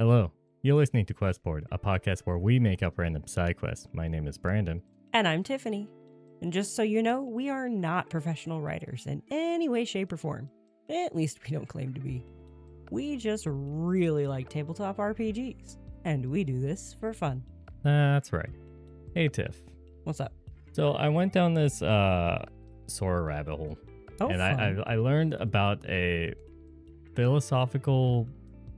Hello, you're listening to Questboard, a podcast where we make up random side quests. My name is Brandon. And I'm Tiffany. And just so you know, we are not professional writers in any way, shape, or form. At least we don't claim to be. We just really like tabletop RPGs. And we do this for fun. That's right. Hey, Tiff. What's up? So I went down this Sora rabbit hole. Oh, and fun. I learned about a philosophical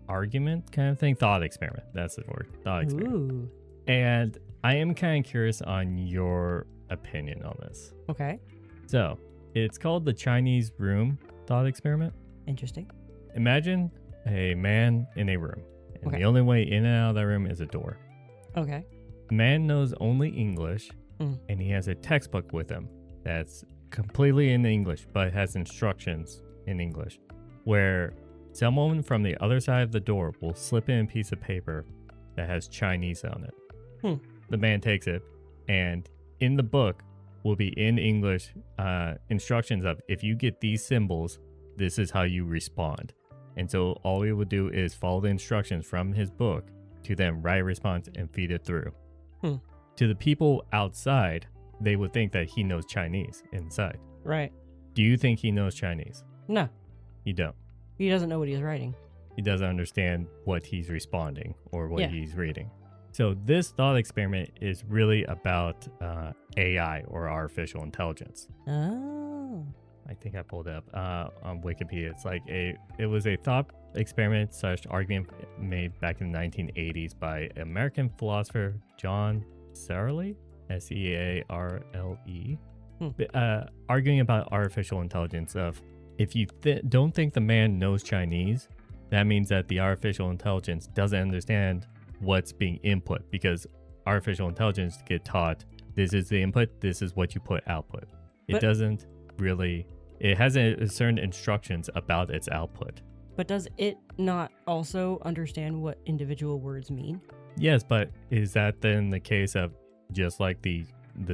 argument kind of thing. Thought experiment. That's the word. Thought experiment. Ooh. And I am kind of curious on your opinion on this. Okay. So it's called the Chinese room thought experiment. Interesting. Imagine a man in a room. And Okay. the only way in and out of that room is a door. Okay. The man knows only English, Mm. and he has a textbook with him that's completely in English, but has instructions in English, where someone from the other side of the door will slip in a piece of paper that has Chinese on it. The man takes it, and in the book will be in English instructions of, if you get these symbols, this is how you respond. And so all we would do is follow the instructions from his book to then write a response and feed it through. To the people outside, they would think that he knows Chinese inside. Right. Do you think he knows Chinese? No, You don't. he doesn't know what he's writing. He doesn't understand what he's responding or what Yeah. he's reading. So this thought experiment is really about AI, or artificial intelligence. Oh. I think I pulled it up on Wikipedia. It's like it was a thought experiment / argument made back in the 1980s by American philosopher John Searle, Searle, arguing about artificial intelligence. Of, if you don't think the man knows Chinese, that means that the artificial intelligence doesn't understand what's being input, because artificial intelligence get taught, this is the input, this is what you put output. It But- doesn't really, it has certain instructions about its output. But does it not also understand what individual words mean? Yes, but is that then the case of, just like the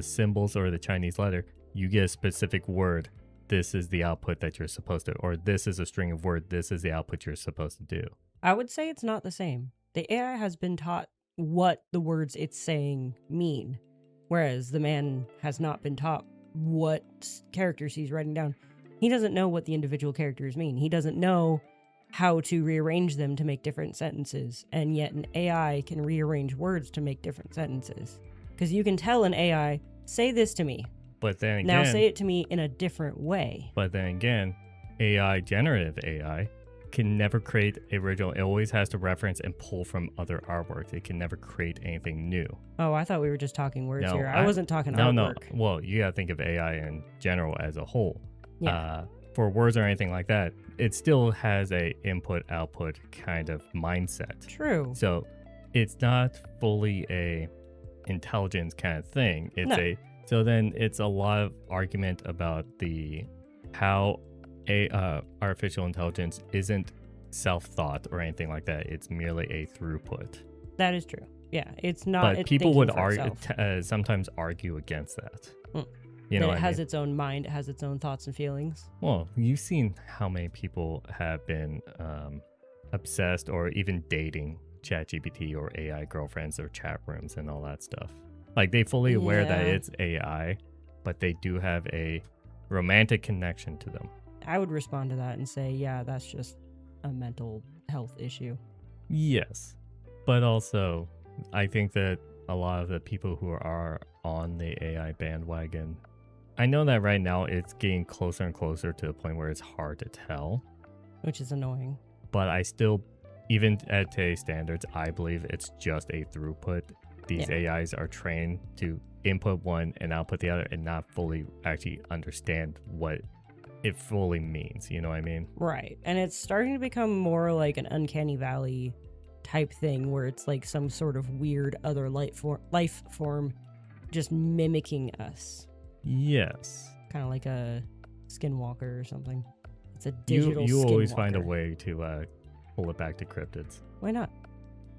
symbols or the Chinese letter, you get a specific word, this is the output that you're supposed to, or this is a string of words, this is the output you're supposed to do. I would say it's not the same. The AI has been taught what the words it's saying mean, whereas the man has not been taught what characters he's writing down. He doesn't know what the individual characters mean. He doesn't know how to rearrange them to make different sentences, and yet an AI can rearrange words to make different sentences. Because you can tell an AI, say this to me. But then again, Now say it to me in a different way. But then again, AI, generative AI, can never create original. It always has to reference and pull from other artworks. It can never create anything new. Oh, I thought we were just talking words No, here. I wasn't talking No. artwork. Well, you gotta think of AI in general as a whole. Yeah. For words or anything like that, it still has a input-output kind of mindset. True. So it's not fully a intelligence kind of thing. It's No. So then it's a lot of argument about how artificial intelligence isn't self-thought or anything like that. It's merely a throughput. That is true. Yeah, it's not. But it's people would thinking for itself. sometimes argue against that. Mm. You know That what it I has mean? its own mind. It has its own thoughts and feelings. Well, you've seen how many people have been obsessed or even dating ChatGPT or AI girlfriends or chat rooms and all that stuff. Like, they fully aware that Yeah. it's AI, but they do have a romantic connection to them. I would respond to that and say, yeah, that's just a mental health issue. Yes. But also, I think that a lot of the people who are on the AI bandwagon, I know that right now it's getting closer and closer to the point where it's hard to tell. Which is annoying. But I still, even at today's standards, I believe it's just a throughput. These AIs are trained to input one and output the other and not fully actually understand what it fully means. You know what I mean? Right. And it's starting to become more like an uncanny valley type thing where it's like some sort of weird other life form just mimicking us. Yes. Kind of like a skinwalker or something. It's a digital You always find a skinwalker. way to pull it back to cryptids. Why not?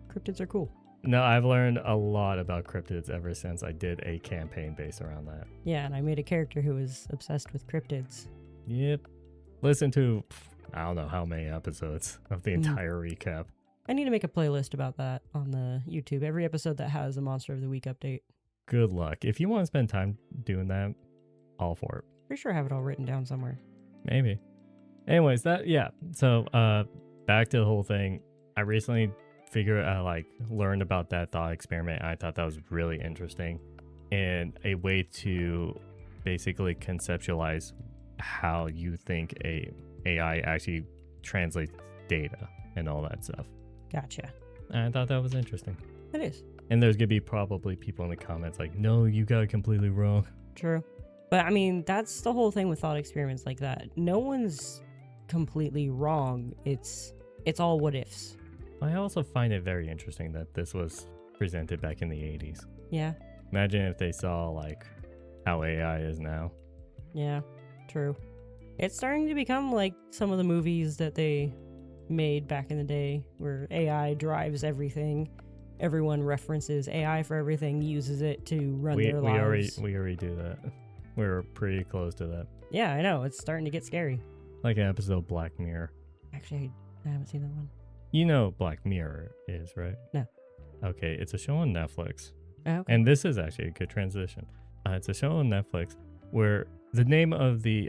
Cryptids are cool. No, I've learned a lot about cryptids ever since I did a campaign based around that. Yeah, and I made a character who was obsessed with cryptids. Yep. Listen to, I don't know how many episodes of the entire recap. I need to make a playlist about that on the YouTube. Every episode that has a Monster of the Week update. Good luck. If you want to spend time doing that, all for it. Pretty sure I have it all written down somewhere. Maybe. Anyways, so back to the whole thing. I recently learned about that thought experiment. I thought that was really interesting and a way to basically conceptualize how you think AI actually translates data and all that stuff. Gotcha. And I thought that was interesting. It is. And there's gonna be probably people in the comments like, no, you got it completely wrong. True. But I mean, that's the whole thing with thought experiments like that. No one's completely wrong. It's all what ifs. I also find it very interesting that this was presented back in the 80s. Yeah. Imagine if they saw like how AI is now. Yeah. True. It's starting to become like some of the movies that they made back in the day where AI drives everything. Everyone references AI for everything, uses it to run their lives. We already do that. We're pretty close to that. Yeah, I know. It's starting to get scary. Like an episode of Black Mirror. Actually, I haven't seen that one. You know Black Mirror is, right? No. Okay, it's a show on Netflix. Oh, okay. And this is actually a good transition. It's a show on Netflix where the name of the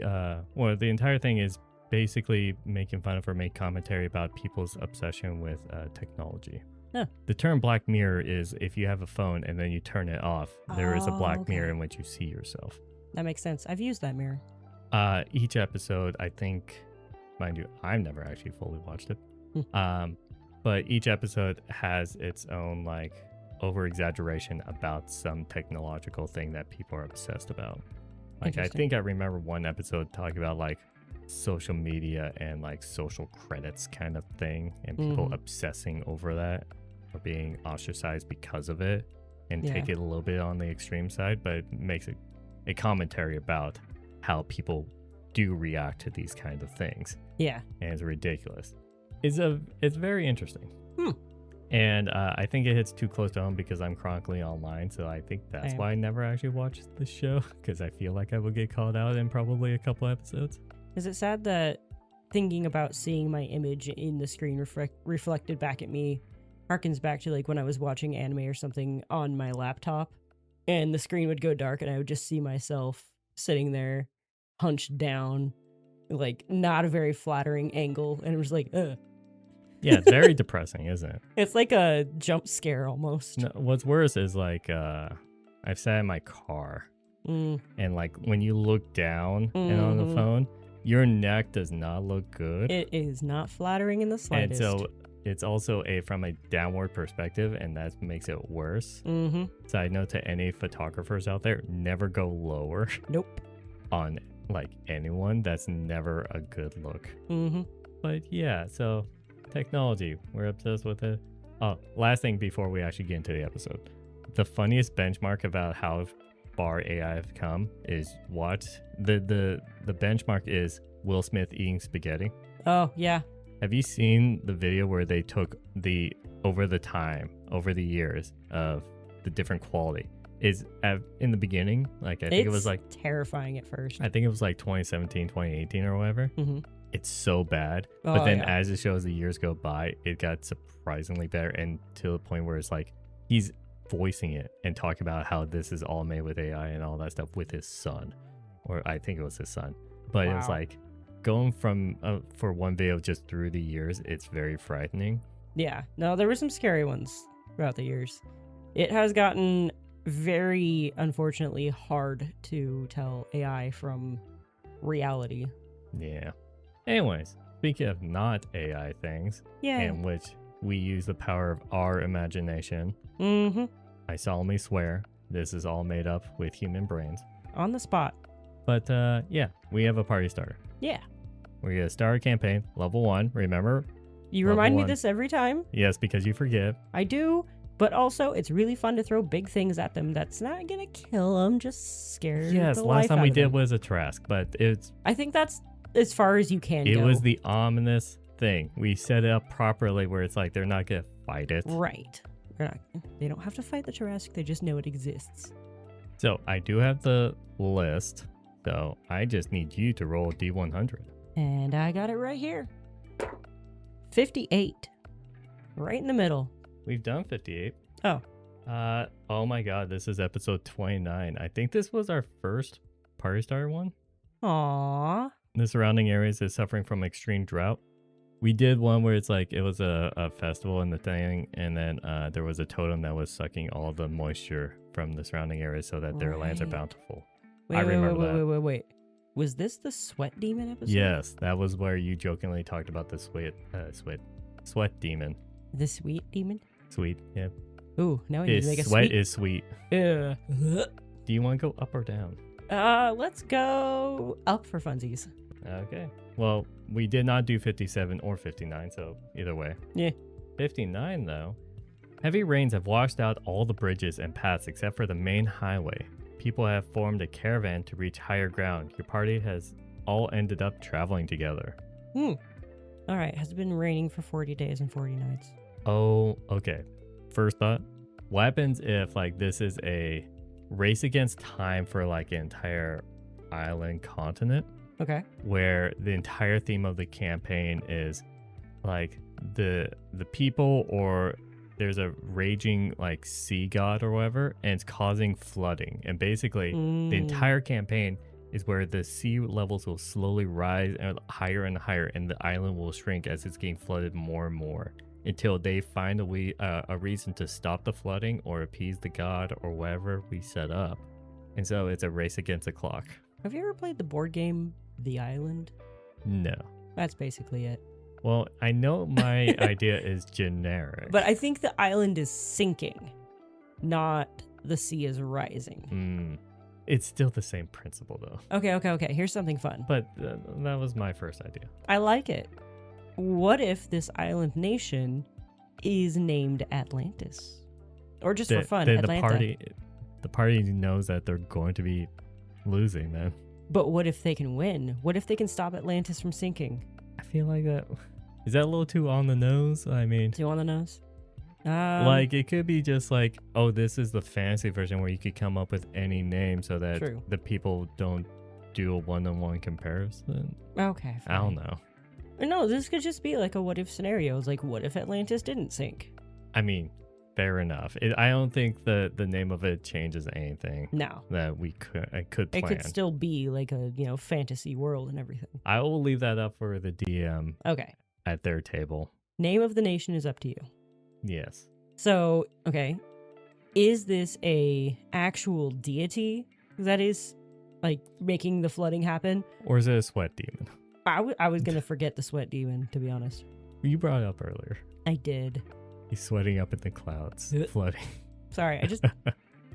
entire thing is basically making fun of or make commentary about people's obsession with technology. Huh. The term Black Mirror is if you have a phone and then you turn it off, there is a black mirror in which you see yourself. That makes sense. I've used that mirror. Each episode, I think, mind you, I've never actually fully watched it. But each episode has its own like over exaggeration about some technological thing that people are obsessed about. Like I think I remember one episode talking about like social media and like social credits kind of thing and people obsessing over that or being ostracized because of it and take it a little bit on the extreme side, but it makes it a commentary about how people do react to these kind of things. Yeah. And it's ridiculous. It's very interesting. And I think it hits too close to home because I'm chronically online, so I think that's why I never actually watched the show, because I feel like I will get called out in probably a couple episodes. Is it sad that thinking about seeing my image in the screen reflected back at me harkens back to like when I was watching anime or something on my laptop and the screen would go dark and I would just see myself sitting there hunched down, like not a very flattering angle, and it was like, ugh. Yeah, it's very depressing, isn't it? It's like a jump scare almost. No, what's worse is like I've sat in my car and like when you look down and on the phone, your neck does not look good. It is not flattering in the slightest. And so it's also from a downward perspective, and that makes it worse. Side note to any photographers out there, never go lower. Nope. On like anyone. That's never a good look. But yeah, so technology, we're obsessed with it. Oh, last thing before we actually get into the episode. The funniest benchmark about how far AI have come is what the benchmark is Will Smith eating spaghetti. Oh, yeah. Have you seen the video where they took over the years of the different quality? In the beginning, like I think it was like terrifying at first. I think it was like 2017, 2018 or whatever. It's so bad. But then as it shows the years go by, it got surprisingly better, and to the point where it's like he's voicing it and talking about how this is all made with AI and all that stuff with his son. Or I think it was his son. But it was like going from for one video just through the years, it's very frightening. Yeah. No, there were some scary ones throughout the years. It has gotten very, unfortunately, hard to tell AI from reality. Yeah. Anyways, speaking of not AI things, in which we use the power of our imagination, I solemnly swear this is all made up with human brains. On the spot. But yeah, we have a party starter. Yeah. We're going to start a campaign, level 1, remember? You remind me this every time. Yes, because you forget. I do. But also, it's really fun to throw big things at them. That's not going to kill them, just scare Yes, the last life time out we of did them. was a Trask, but it's... I think that's as far as you can go. It was the ominous thing. We set it up properly where it's like they're not going to fight it. Right. They don't have to fight the Trask. They just know it exists. So, I do have the list, so I just need you to roll a D100. And I got it right here. 58. Right in the middle. We've done 58. Oh. Oh my god, this is episode 29. I think this was our first Party Starter one. Aww. The surrounding areas is suffering from extreme drought. We did one where it's like it was a festival and the thing, and then there was a totem that was sucking all the moisture from the surrounding areas so that their lands are Right. bountiful. Wait, I wait, remember that. wait. Was this the Sweat Demon episode? Yes, that was where you jokingly talked about the sweat demon. The Sweet Demon? Sweet, yeah. Ooh, now we need to make a Sweat sweet. is sweet. Ugh. Do you want to go up or down? Let's go up for funsies. Okay. Well, we did not do 57 or 59, so either way. Yeah. 59, though. Heavy rains have washed out all the bridges and paths except for the main highway. People have formed a caravan to reach higher ground. Your party has all ended up traveling together. All right. Has it been raining for 40 days and 40 nights? Oh, okay. First thought, what happens if like this is a race against time for like an entire island continent Okay. where the entire theme of the campaign is like the people, or there's a raging like sea god or whatever, and it's causing flooding, and basically the entire campaign is where the sea levels will slowly rise higher and higher, and the island will shrink as it's getting flooded more and more until they find a reason to stop the flooding or appease the god or whatever we set up. And so it's a race against the clock. Have you ever played the board game The Island? No. That's basically it. Well, I know my idea is generic. But I think the island is sinking, not the sea is rising. It's still the same principle, though. Okay. Here's something fun. But that was my first idea. I like it. What if this island nation is named Atlantis? Or just for fun, Atlanta. The party knows that they're going to be losing then. But what if they can win? What if they can stop Atlantis from sinking? I feel like that... Is that a little too on the nose? I mean... Too on the nose? Like, it could be just like, oh, this is the fantasy version where you could come up with any name so that True. the people don't do a one-on-one comparison. Okay. I don't know. No, this could just be like a what if scenario. It's like, what if Atlantis didn't sink? I mean, fair enough. I don't think the name of it changes anything No. that I could plan. It could still be like a, fantasy world and everything. I will leave that up for the DM Okay. at their table. Name of the nation is up to you. Yes. So, okay. Is this a actual deity that is like making the flooding happen? Or is it a sweat demon? I was going to forget the sweat demon, to be honest. You brought it up earlier. I did. He's sweating up in the clouds, flooding. Sorry,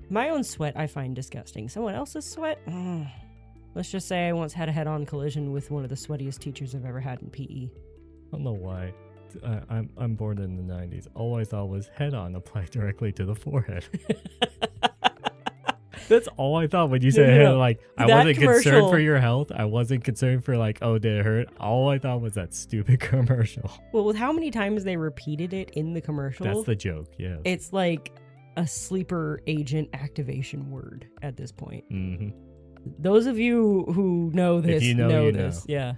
my own sweat I find disgusting. Someone else's sweat? Let's just say I once had a head-on collision with one of the sweatiest teachers I've ever had in PE. I don't know why. I'm born in the 90s. All I thought was head-on applied directly to the forehead. That's all I thought when you said head. Like, I wasn't concerned for your health. I wasn't concerned for like, oh, did it hurt? All I thought was that stupid commercial. Well, with how many times they repeated it in the commercial, that's the joke. Yeah. It's like a sleeper agent activation word at this point. Mm-hmm. Those of you who know this know this. Yeah.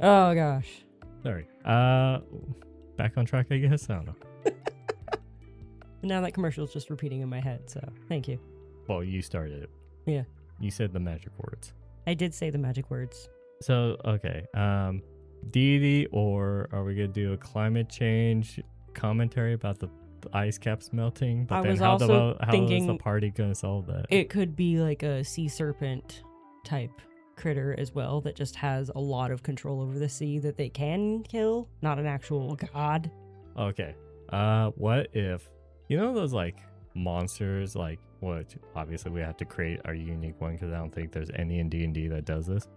Oh gosh. Sorry. Back on track, I guess. I don't know. Now that commercial is just repeating in my head, so thank you. Well, you started it. Yeah. You said the magic words. I did say the magic words. So, okay. Deity, or are we going to do a climate change commentary about the ice caps melting? But I then was how also thinking is the party going to solve that? It could be like a sea serpent type critter as well that just has a lot of control over the sea that they can kill, not an actual god. Okay. What if, those like monsters, like, what obviously we have to create our unique one because I don't think there's any in D&D that does this,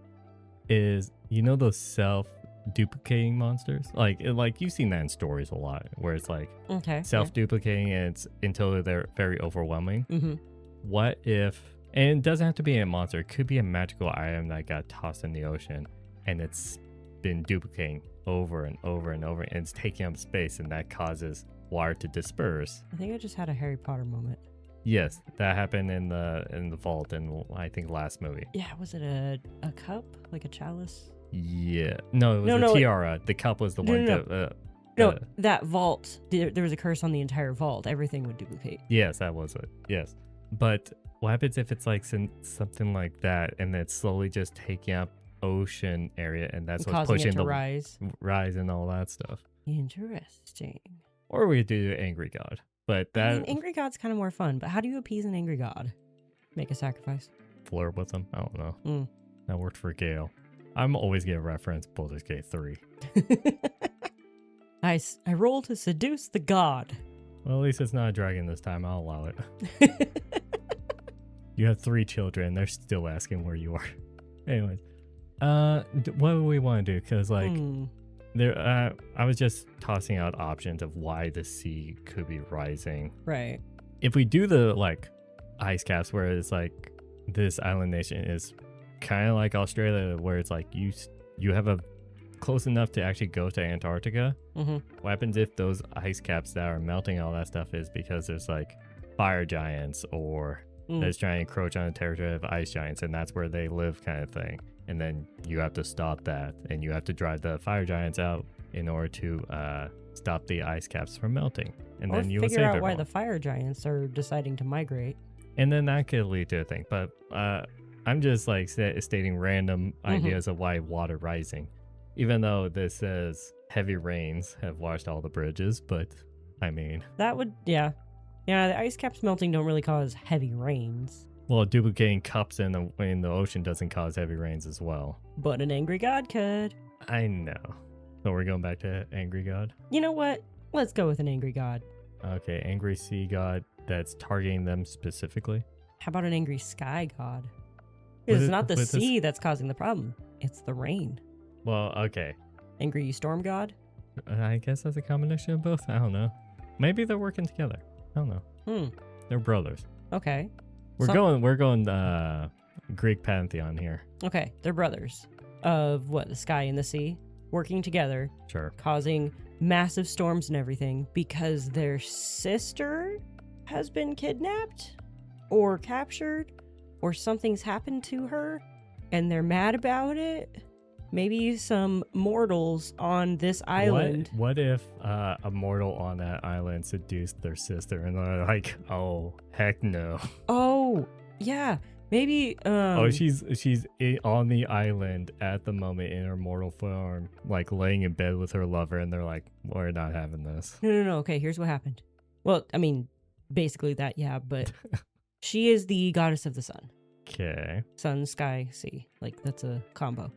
is those self-duplicating monsters, like you've seen that in stories a lot where it's like self-duplicating and it's until they're very overwhelming. What if, and it doesn't have to be a monster, it could be a magical item that got tossed in the ocean and it's been duplicating over and over and over, and it's taking up space, and that causes water to disperse. I think I just had a Harry Potter moment. Yes, that happened in the vault in, I think, last movie. Yeah, was it a cup, like a chalice? Yeah, no, it was a tiara. The cup was the one. No, The- that vault, there was a curse on the entire vault. Everything would duplicate. Yes, that was it. Yes. But what happens if it's like something like that and it's slowly just taking up ocean area and that's what's Causing pushing it to the rise. rise and all that stuff? Interesting. Or we could do Angry God. But I that mean, angry god's kind of more fun, but how do you appease an angry god? Make a sacrifice. flirt with them. I don't know. Mm. That worked for Gale. I'm always gonna reference Baldur's Gate 3. I roll to seduce the god. Well, at least it's not a dragon this time. I'll allow it. You have 3 children. They're still asking where you are. Anyways, what do we want to do? Because like there, I was just tossing out options of why the sea could be rising. Right. If we do the like ice caps, where it's like this island nation is kind of like Australia, where it's like you have a close enough to actually go to Antarctica. Mm-hmm. What happens if those ice caps that are melting, all that stuff, is because there's like fire giants or that's trying to encroach on the territory of ice giants, and that's where they live, kind of thing. And then you have to stop that, and you have to drive the fire giants out in order to stop the ice caps from melting. And Or then you will figure save out why everyone. the fire giants are deciding to migrate. And then that could lead to a thing. But I'm just like stating random ideas of why water rising, even though this says heavy rains have washed all the bridges. But I mean, That would, yeah. Yeah, the ice caps melting don't really cause heavy rains. well, duplicating cups in the ocean doesn't cause heavy rains as well. But an angry god could. I know. So we're going back to Angry God. You know what? Let's go with an angry god. Okay, Angry Sea God that's targeting them specifically. How about an angry sky god? What It's is- not the what is this? sea that's causing the problem. It's the rain. Well, okay. Angry storm god? I guess that's a combination of both. I don't know. Maybe they're working together. I don't know. They're brothers. Okay. We're going Greek pantheon here. Okay, they're brothers of what, the sky and the sea, working together, Sure. causing massive storms and everything because their sister has been kidnapped or captured or something's happened to her and they're mad about it. Maybe some mortals on this island. What if a mortal on that island seduced their sister and they're like, oh, heck no. Oh, yeah. Maybe Oh, she's on the island at the moment in her mortal form, like laying in bed with her lover, and they're like, we're not having this. No. Okay, here's what happened. Well, I mean, basically that, yeah, but she is the goddess of the sun. Okay. Sun, sky, sea. Like, that's a combo.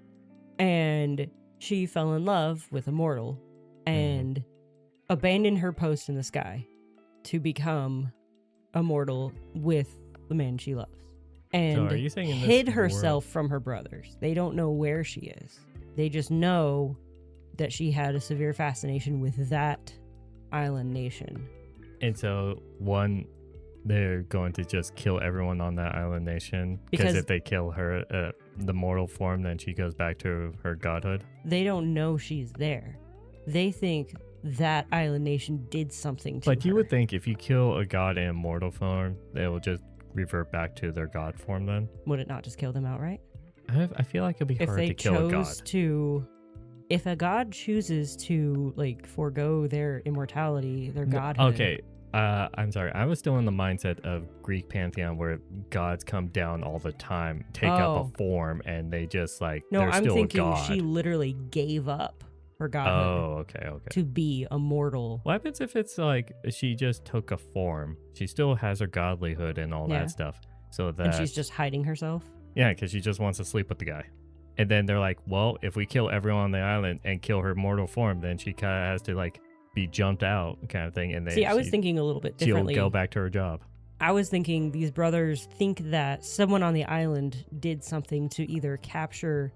And she fell in love with a mortal and abandoned her post in the sky to become a mortal with the man she loves. And are you saying in this hid world- herself from her brothers. They don't know where she is. They just know that she had a severe fascination with that island nation. And so they're going to just kill everyone on that island nation because Because- if they kill her, the mortal form, then she goes back to her godhood. They don't know she's there. They think that island nation did something to But you her. would think if you kill a god in mortal form, they will just revert back to their god form then. Would it not just kill them outright? I feel like it'd be If hard they to kill a god. chose to, if a god chooses to like forego their immortality, their godhood. Okay, I'm sorry. I was still in the mindset of Greek pantheon where gods come down all the time, take up Oh. a form, and they just like No, they're I'm still thinking a god. she literally gave up her godhood Oh, okay. to be a mortal. What happens if it's like she just took a form? She still has her godlyhood and all Yeah. that stuff. So that And she's just hiding herself. yeah, because she just wants to sleep with the guy. And then they're like, well, if we kill everyone on the island and kill her mortal form, then she kind of has to like be jumped out, kind of thing. And then See, I was thinking a little bit differently. she'll go back to her job. I was thinking these brothers think that someone on the island did something to either capture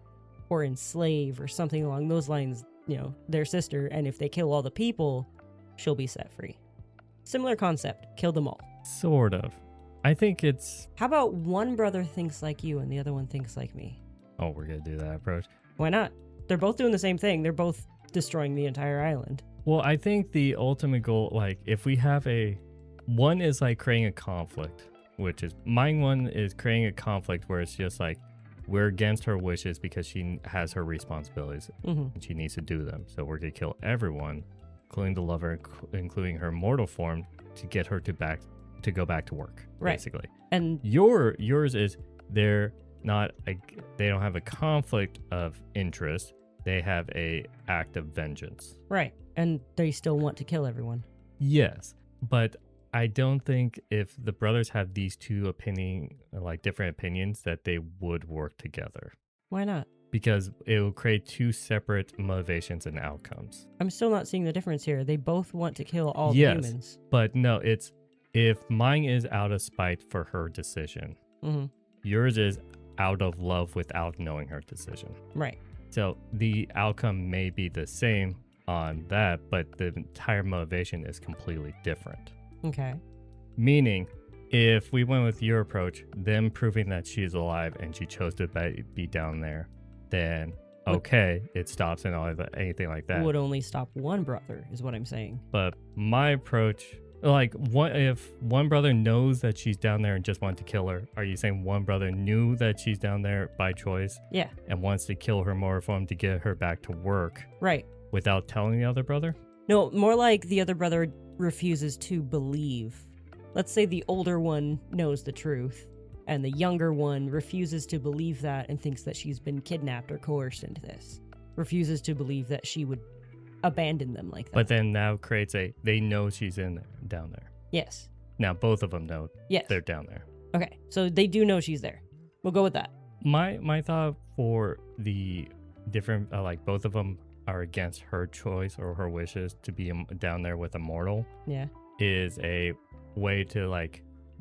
or enslave or something along those lines, you know, their sister. And if they kill all the people, she'll be set free. Similar concept. Kill them all. Sort of. I think it's. How about one brother thinks like you and the other one thinks like me? Oh, we're gonna do that approach. Why not? They're both doing the same thing. They're both destroying the entire island. Well, I think the ultimate goal, like, if we have one is like creating a conflict, which is mine. One is creating a conflict where it's just like we're against her wishes because she has her responsibilities Mm-hmm. and she needs to do them. So we're gonna kill everyone. including the lover, including her mortal form, to get her to go back to work, Right. basically. And Yours is they don't have a conflict of interest. They have a act of vengeance. right. And they still want to kill everyone. Yes, but I don't think if the brothers have these two different opinions, that they would work together, Why not? because it will create two separate motivations and outcomes. I'm still not seeing the difference here. They both want to kill all Yes. the humans. But no, it's if mine is out of spite for her decision, Hmm. yours is out of love without knowing her decision. Right. So the outcome may be the same on that, but the entire motivation is completely different. Okay. Meaning, if we went with your approach, them proving that she's alive and she chose to be down there, then okay, it stops and all of that, anything like that. Would only stop one brother, is what I'm saying. But my approach, if one brother knows that she's down there and just wanted to kill her, are you saying one brother knew that she's down there by choice Yeah. and wants to kill her mortal form to get her back to work Right. without telling the other brother? No, more like the other brother refuses to believe. Let's say the older one knows the truth, and the younger one refuses to believe that and thinks that she's been kidnapped or coerced into this. Refuses to believe that she would abandon them like that. But then now creates they know she's down there. Yes. Now both of them know Yes. they're down there. Okay. So they do know she's there. We'll go with that. My thought for the different both of them are against her choice or her wishes to be down there with a mortal Yeah. is a way to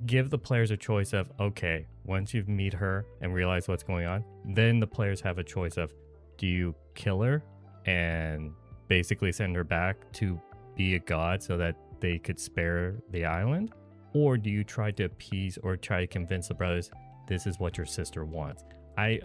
give the players a choice of, okay, once you meet her and realize what's going on, then the players have a choice of, do you kill her and basically send her back to be a god so that they could spare the island, or do you try to appease or try to convince the brothers this is what your sister wants?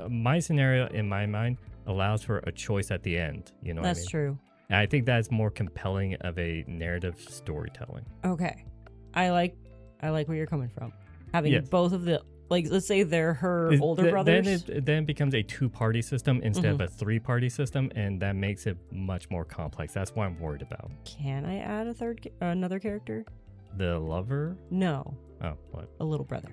My scenario in my mind allows for a choice at the end, you know what I That's mean? true. And I think that's more compelling of a narrative storytelling. Okay. I like where you're coming from. Having Yes. both of the let's say they're her older Then brothers. it becomes a two-party system instead of a three-party system, and that makes it much more complex. That's what I'm worried about. Can I add another character? The lover? No, Oh, what? a little brother.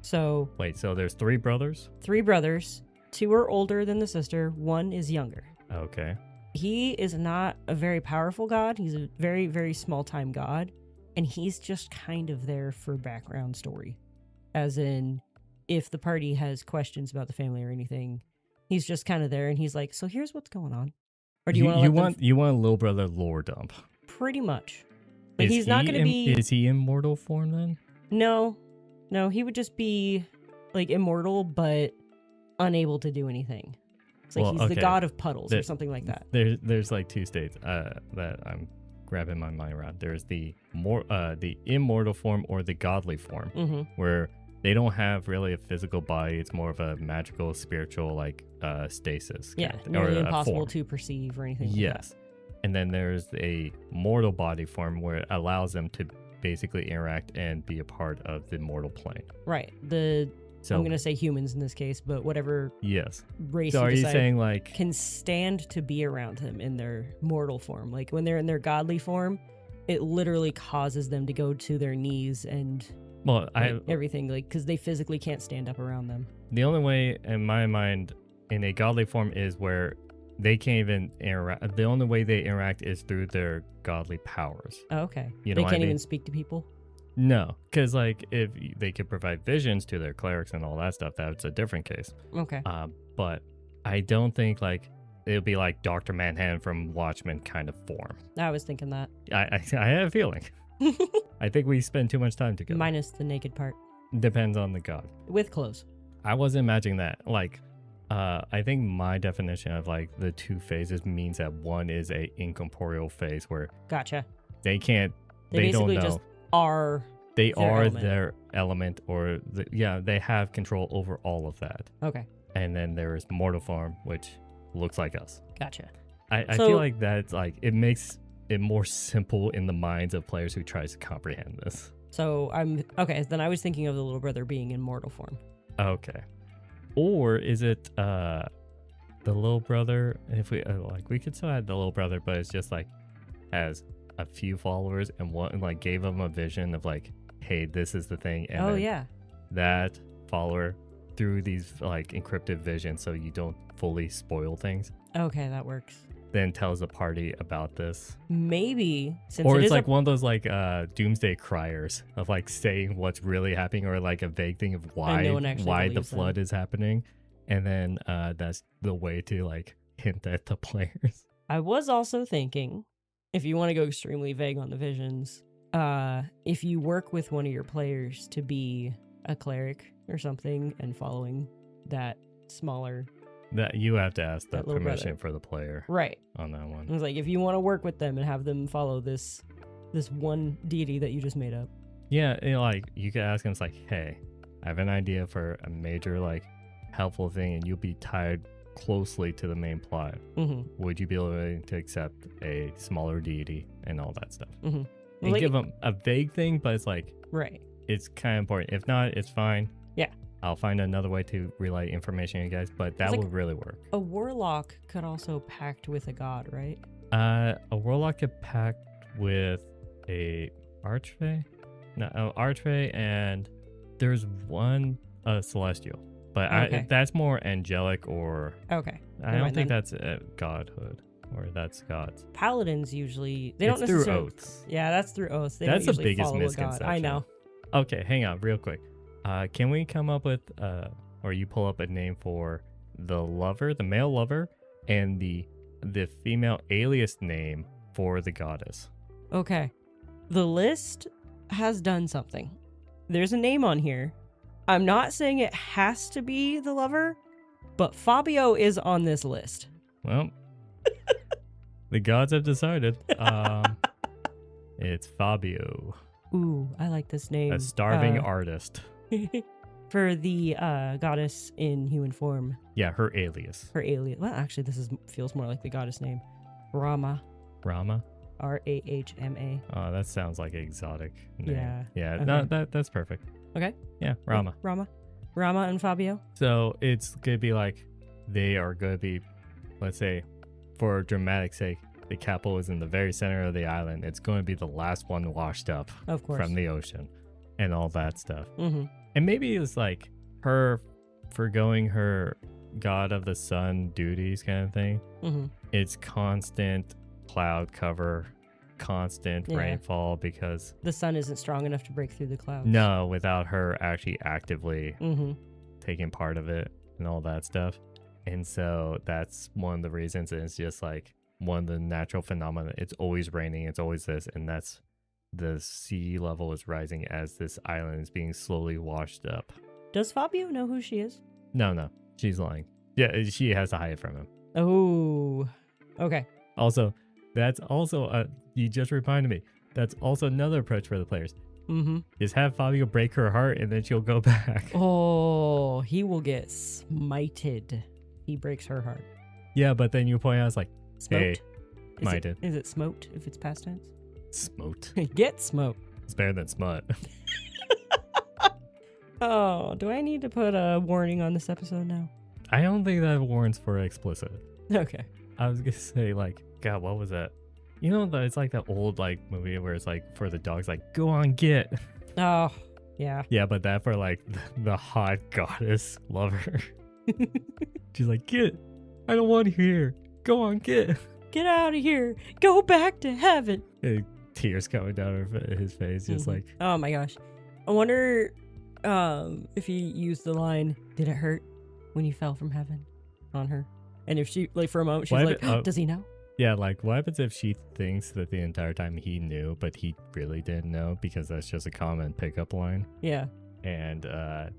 So Wait, so there's three brothers? 3 brothers. 2 are older than the sister. 1 is younger. Okay. He is not a very powerful god. He's a very, very small time god. And he's just kind of there for background story. As in, if the party has questions about the family or anything, he's just kind of there and he's like, so here's what's going on. Or do you, want you want a little brother lore dump? pretty much. But Is he's not he going to be. Is he in mortal form then? No, he would just be immortal, but unable to do anything. It's like he's the god of puddles or something like that. There's two states that I'm grabbing my mind around. There's the immortal form or the godly form, Mm-hmm. where they don't have really a physical body. It's more of a magical, spiritual stasis. Yeah, kind of- nearly or a impossible form. to perceive or anything. Like Yes. And then there's a mortal body form where it allows them to basically interact and be a part of the mortal plane. that. Right. So I'm gonna say humans in this case, but whatever yes. race So you are you decide saying can stand to be around him in their mortal form. Like when they're in their godly form, it literally causes them to go to their knees and well, everything, because they physically can't stand up around them. the only way in my mind in a godly form is where they can't even interact. The only way they interact is through their godly powers. Oh, okay. You They know what I can't mean? even speak to people. No, because if they could provide visions to their clerics and all that stuff, that's a different case. Okay. But I don't think it'll be like Dr. Manhattan from Watchmen kind of form. I was thinking that. I have a feeling. I think we spend too much time together. Minus the naked part. Depends on the god. With clothes. I wasn't imagining that. I think my definition of the two phases means that one is a incorporeal phase where Gotcha. they can't, They they don't basically know. just are. They their are element. their element, or they have control over all of that. Okay. And then there is mortal form, which looks like us. Gotcha. I So- feel like that's it makes it more simple in the minds of players who tries to comprehend this. So okay. Then I was thinking of the little brother being in mortal form. Okay. Or is it the little brother? If we we could still add the little brother, but it's just as a few followers and one like gave them a vision of like, hey, this is the thing, and Oh then yeah. that follower through these like encrypted visions so you don't fully spoil things, Okay, that works. then tells the party about this. Maybe since Or it it's is like a, one of those like doomsday criers of like saying what's really happening, or like a vague thing of why no one actually why the believes them. flood is happening, and then that's the way to like hint at the players. I was also thinking, if you want to go extremely vague on the visions, if you work with one of your players to be a cleric or something and following that smaller, That you have to ask the That little permission brother. for the player right? on that I one. was like, if you want to work with them and have them follow this one deity that you just made up. Yeah, like you could ask him, it's like, hey, I have an idea for a major like helpful thing, and you'll be tied closely to the main plot. Mm-hmm. Would you be willing to accept a smaller deity and all that stuff? Mm-hmm. And Like, give them a vague thing, but it's like right. it's kind of important. If not, it's fine. Yeah. I'll find another way to relay information to you guys, but that It's like- will really work. A warlock could also pact with a god, right? A warlock could pact with a archfey, no, archfey, and there's one celestial, but Okay. that's more angelic, or Okay. I Never don't mind think then. that's godhood, or that's gods. Paladins usually It's don't through necessarily. oaths. Yeah, that's through oaths. They That's don't the usually biggest follow a god. misconception. I know. Okay, hang on, real quick. Can we come up with or you pull up a name for the lover, the male lover, and the female alias name for the goddess? Okay. The list has done something. There's a name on here. I'm not saying it has to be the lover, but Fabio is on this list. Well, the gods have decided. It's Fabio, Ooh, I like this name. a starving artist. For the goddess in human form, Yeah, her alias. her alien. Well, actually, feels more like the goddess name. Rama. Rama. Rahma. That sounds like an exotic name. Yeah. Yeah, Okay. no, that's perfect. Okay. Yeah, Rama. Rama and Fabio. So it's gonna be like they are gonna be, let's say, for dramatic sake, the capital is in the very center of the island. It's going to be the last one washed up Of course. from the ocean and all that stuff. Mm-hmm. And maybe it's like her forgoing her god of the sun duties kind of thing. Mm-hmm. It's constant cloud cover, constant Yeah. rainfall, because The sun isn't strong enough to break through the clouds. no, without her actually actively Mm-hmm. taking part of it and all that stuff. And so that's one of the reasons. And it's just like one of the natural phenomena. It's always raining. It's always this. And that's the sea level is rising as this island is being slowly washed up. Does Fabio know who she is? No, she's lying. Yeah, she has to hide it from him. Oh, okay. Also, that's also, you just reminded me, that's also another approach for the players. Mm-hmm. Is have Fabio break her heart and then she'll go back. Oh, he will get smited. He breaks her heart. Yeah, but then you point out, it's like, Smoked? hey, Is smited. Is it smoked if it's past tense? Smote. Get smoked. It's better than smut. Oh, do I need to put a warning on this episode now? I don't think that warrants for explicit. Okay. I was gonna say, like, God, what was that? You know, it's like that old like movie where it's like for the dogs, like, go on, get. Oh, yeah. Yeah, but that for like the hot goddess lover. She's like, get. I don't want you here. Go on, get. Get out of here. Go back to heaven. And tears coming down his face, just Mhm. like, Oh my gosh. I wonder if he used the line, "Did it hurt when you fell from heaven?" on her. And if she, like, for a moment, she's Why like, did- does he know? yeah, like, what happens if she thinks that the entire time he knew, but he really didn't know because that's just a common pickup line, Yeah. and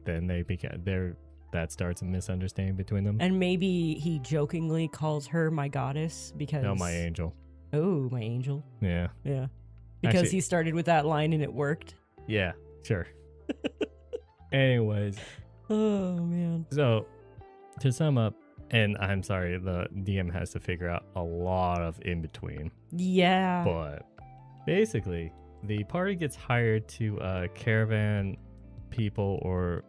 then they become that starts a misunderstanding between them. And maybe he jokingly calls her my goddess because. No, my angel. Oh, my angel. Yeah. Yeah. Because Actually- he started with that line and it worked. Yeah, sure. Anyways, Oh, man. so to sum up, and I'm sorry, the DM has to figure out a lot of in between, Yeah. but basically, the party gets hired to caravan people or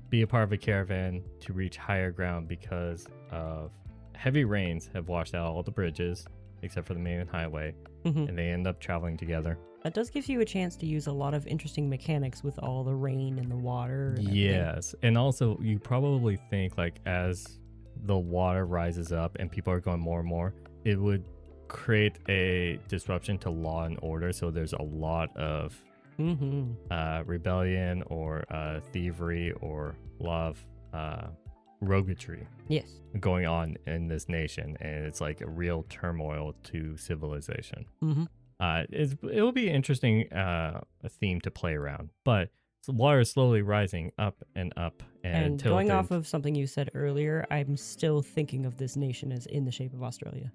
be a part of a caravan to reach higher ground because of heavy rains have washed out all the bridges except for the main highway, Hmm. and they end up traveling together. That does give you a chance to use a lot of interesting mechanics with all the rain and the water. And everything. Yes, and also you probably think like as the water rises up and people are going more and more, it would create a disruption to law and order. So there's a lot of Mm-hmm. rebellion or thievery or a lot of roguetry Yes. going on in this nation, and it's like a real turmoil to civilization. Mm-hmm. It will be an interesting a theme to play around, but the water is slowly rising up and up, And until going the- off of something you said earlier, I'm still thinking of this nation as in the shape of Australia.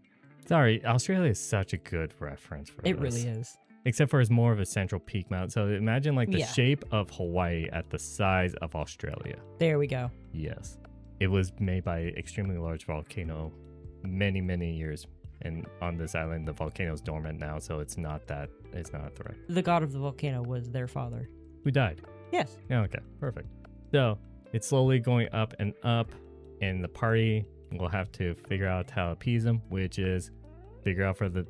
Sorry, Australia is such a good reference for It this. really is. Except for it's more of a central peak mountain. So imagine like the Yeah. shape of Hawaii at the size of Australia. There we go. Yes. It was made by an extremely large volcano many, many years. And on this island, the volcano is dormant now, so it's not a threat. The god of the volcano was their father. Who died? Yes. Yeah, okay, perfect. So it's slowly going up, and the party will have to figure out how to appease him, which is figure out for the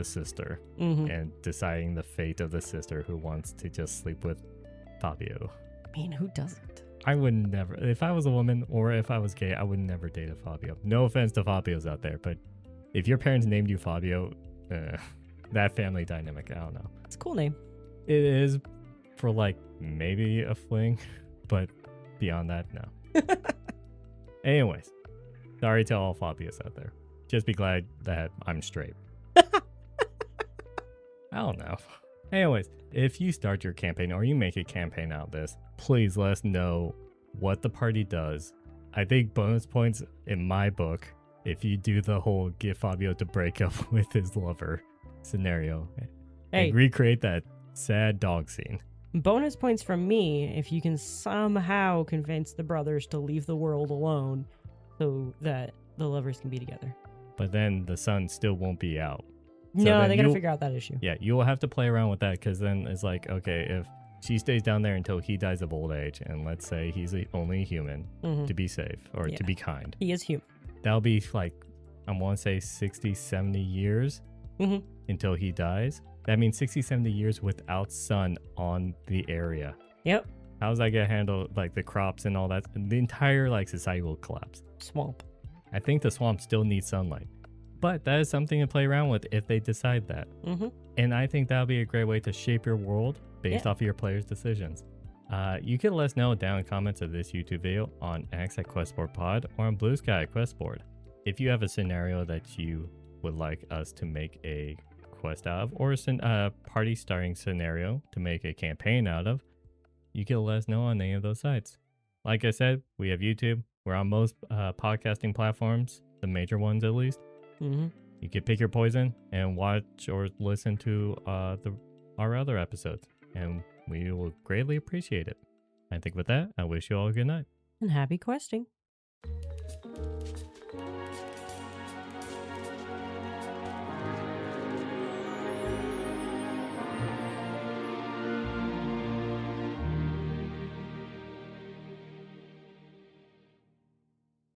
sister Mm-hmm. and deciding the fate of the sister who wants to just sleep with Fabio. I mean, who doesn't? I would never, if I was a woman or if I was gay, I would never date a Fabio. No offense to Fabios out there, but if your parents named you Fabio, that family dynamic, I don't know. It's a cool name. It is for like maybe a fling, but beyond that, no. Anyways, sorry to all Fabios out there. Just be glad that I'm straight. I don't know. Anyways, if you start your campaign or you make a campaign out of this, please let us know what the party does. I think bonus points in my book if you do the whole get Fabio to break up with his lover scenario Hey, and recreate that sad dog scene. bonus points from me if you can somehow convince the brothers to leave the world alone so that the lovers can be together. But then the sun still won't be out. So No, then they gotta you'll- figure out that issue. Yeah, you will have to play around with that because then it's like, okay, if she stays down there until he dies of old age, and let's say he's only a human Hmm. to be safe or Yeah. to be kind, He is human. that'll be like, I want to say 60, 70 years Mhm. until he dies. That means 60, 70 years without sun on the area. Yep. How's that going to handle like the crops and all that? The entire like society will collapse. Swamp. I think the swamp still needs sunlight, but that is something to play around with if they decide that. Mm-hmm. And I think that'll be a great way to shape your world based Yeah. off of your players' decisions. You can let us know down in comments of this YouTube video on X at Questboard Pod or on Blue Sky at Questboard. If you have a scenario that you would like us to make a quest out of, or a party starting scenario to make a campaign out of, you can let us know on any of those sites. Like I said, we have YouTube. We're on most podcasting platforms, the major ones at least. Mm-hmm. You can pick your poison and watch or listen to our other episodes, and we will greatly appreciate it. I think with that, I wish you all a good night. And happy questing.